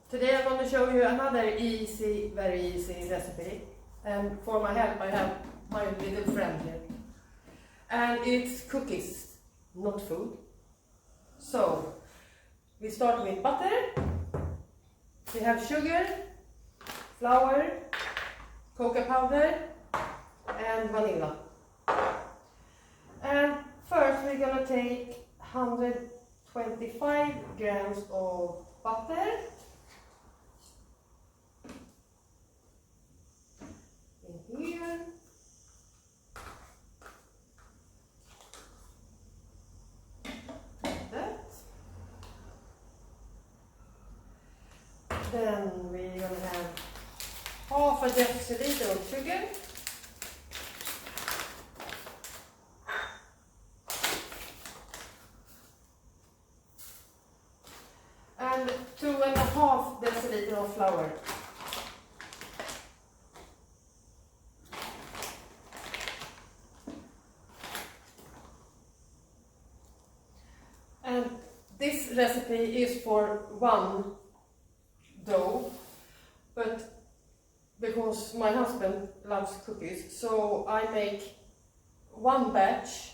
Today I'm going to show you another easy, very easy recipe. And for my help I have my little friend here. And it's cookies, not food. So, we start with butter. We have sugar, flour, cocoa powder and vanilla. And first we're going to take 125 grams of butter. In here. Like that. Then we're going to have half a deciliter of sugar. And 2.5 deciliter of flour. And this recipe is for one dough, but because my husband loves cookies, so I make one batch.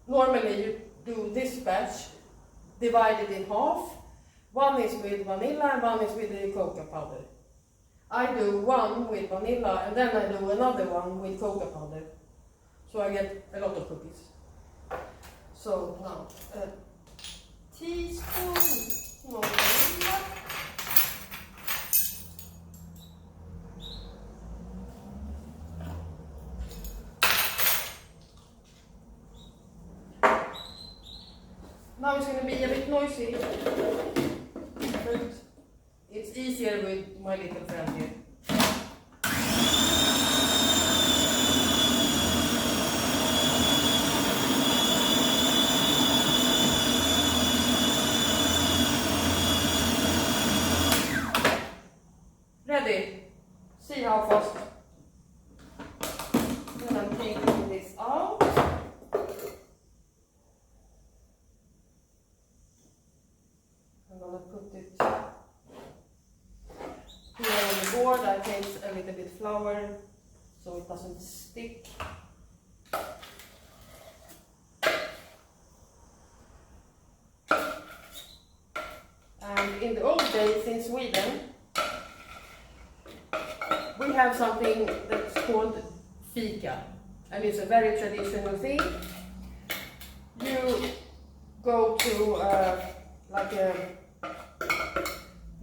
Normally you do this batch divided in half. One is with vanilla and one is with the cocoa powder. I do one with vanilla and then I do another one with cocoa powder. So I get a lot of cookies. So now a teaspoon of vanilla. Now it's going to be a bit noisy, but it's easier with my little friend here. Ready? See how fast. Then I'm taking this out. I'm going to put it here on the board. I take a little bit flour so it doesn't stick. And in the old days in Sweden, we have something that's called fika. And it's a very traditional thing. You go to like a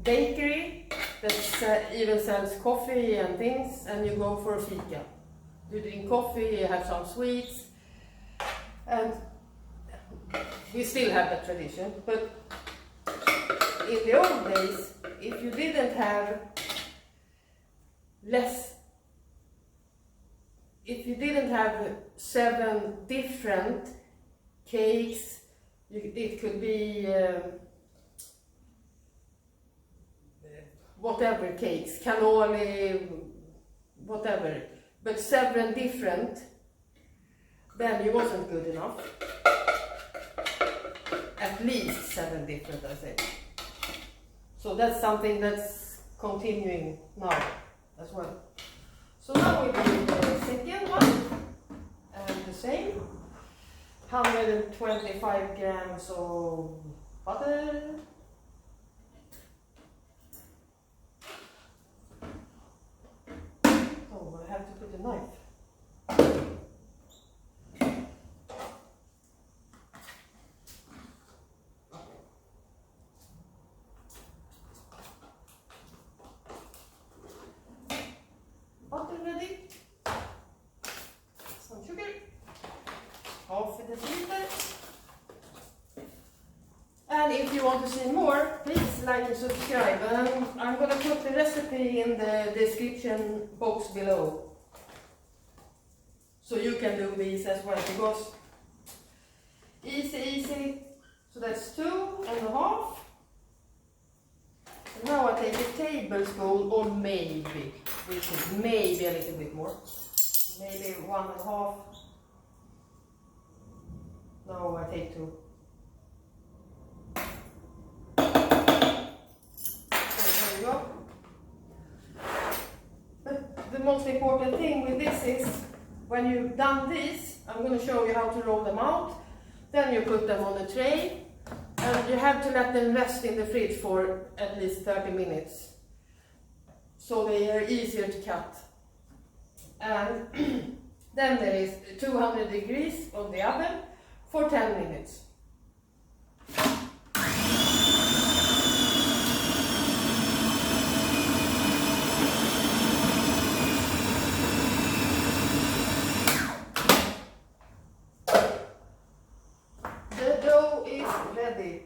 bakery that even sells coffee and things, and you go for a fika. You drink coffee, you have some sweets, and we still have that tradition. But in the old days, if you didn't have if you didn't have 7 different cakes, it could be whatever cakes, cannoli, whatever, but 7 different, then it wasn't good enough. At least 7 different, I think. So that's something that's continuing now as well. So now we do the second one, and the same. 125 grams of butter. Oh, I have to put a knife. Butter ready. Some sugar. Half a deciliter. And if you want to see more, please like and subscribe. And I'm going to put the recipe in the description box below. So you can do these as well, because easy. So that's 2.5. And now I take a tablespoon, or maybe a little bit more. Maybe 1.5. No, I take 2. most important thing with this is, when you've done this, I'm going to show you how to roll them out. Then you put them on a tray, and you have to let them rest in the fridge for at least 30 minutes. So they are easier to cut. And then there is 200 degrees on the oven for 10 minutes. The dough is ready.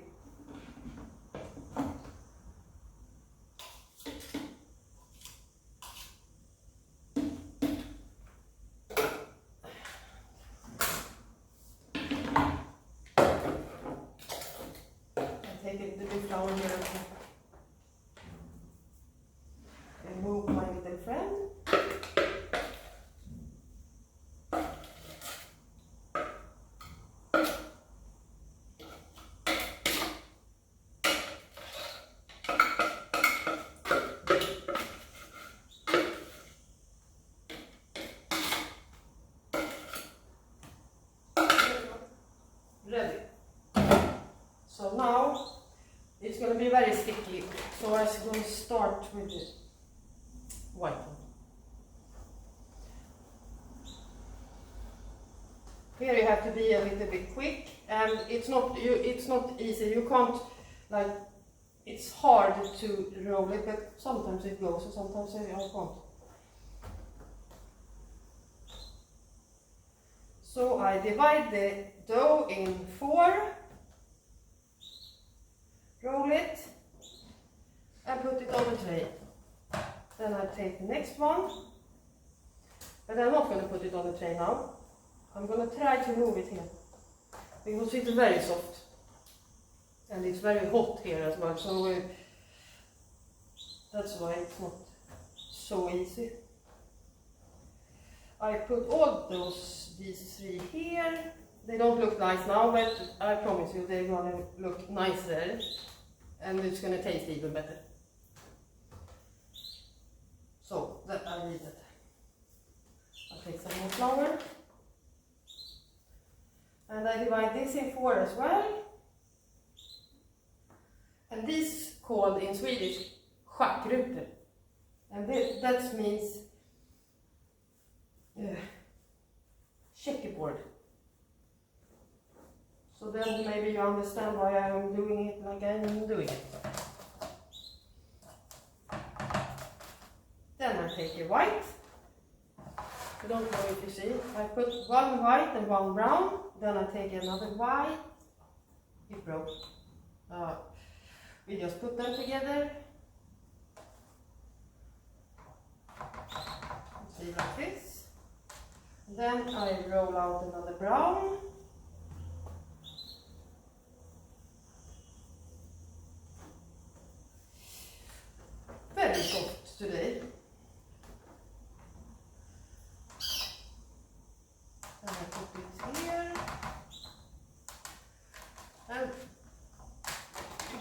Take the big flour here and move my little friend. Ready. So now it's going to be very sticky, so I'm going to start with the white one. Here you have to be a little bit quick, and it's not easy. You can't, like, it's hard to roll it, but sometimes it goes and sometimes I can't. So I divide the dough in 4. Roll it and put it on the tray. Then I take the next one, but I'm not going to put it on the tray now. I'm going to try to move it here because it's very soft and it's very hot here as well, so that's why it's not so easy. I put all these 3 here. They don't look nice now, but I promise you they're going to look nicer and it's going to taste even better. So that I need it. I'll take some more flour. And I divide this in 4 as well. And this called in Swedish schackrutor. And that means checkerboard. So then maybe you understand why I'm doing it like I'm doing it. Then I take a white. I don't know if you see. I put 1 white and 1 brown. Then I take another white. It broke. We just put them together. See, like this. Then I roll out another brown. Very soft today. And I put it here. And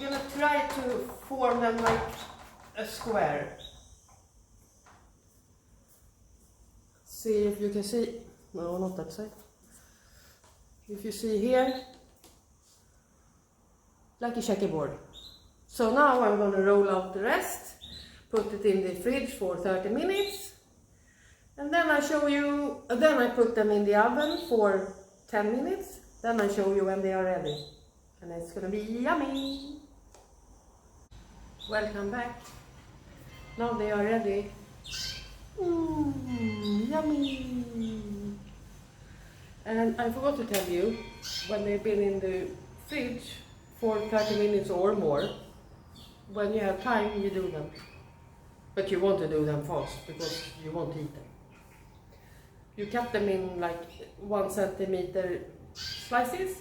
you're going to try to form them like a square. See if you can see. No, not that side. If you see here, like a checkerboard. So now I'm going to roll out the rest. Put it in the fridge for 30 minutes, and then I show you, then I put them in the oven for 10 minutes, then I show you when they are ready, and it's gonna be yummy. Welcome back. Now they are ready. Yummy. And I forgot to tell you, when they've been in the fridge for 30 minutes or more, when you have time you do them. But you want to do them fast because you won't eat them. You cut them in like 1 centimeter slices,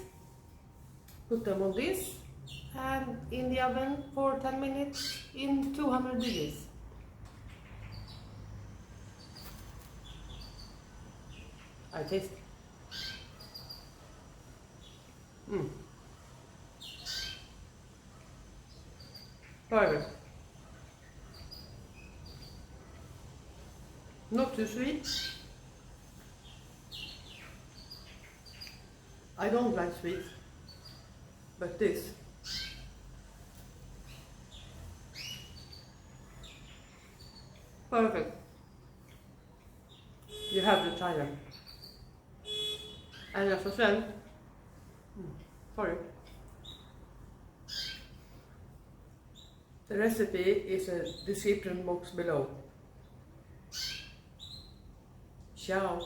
put them on this, and in the oven for 10 minutes in 200 degrees. I taste. Perfect. Not too sweet. I don't like sweet, but this. Perfect. You have to try them. And as I said, sorry. The recipe is a description box below. Ciao.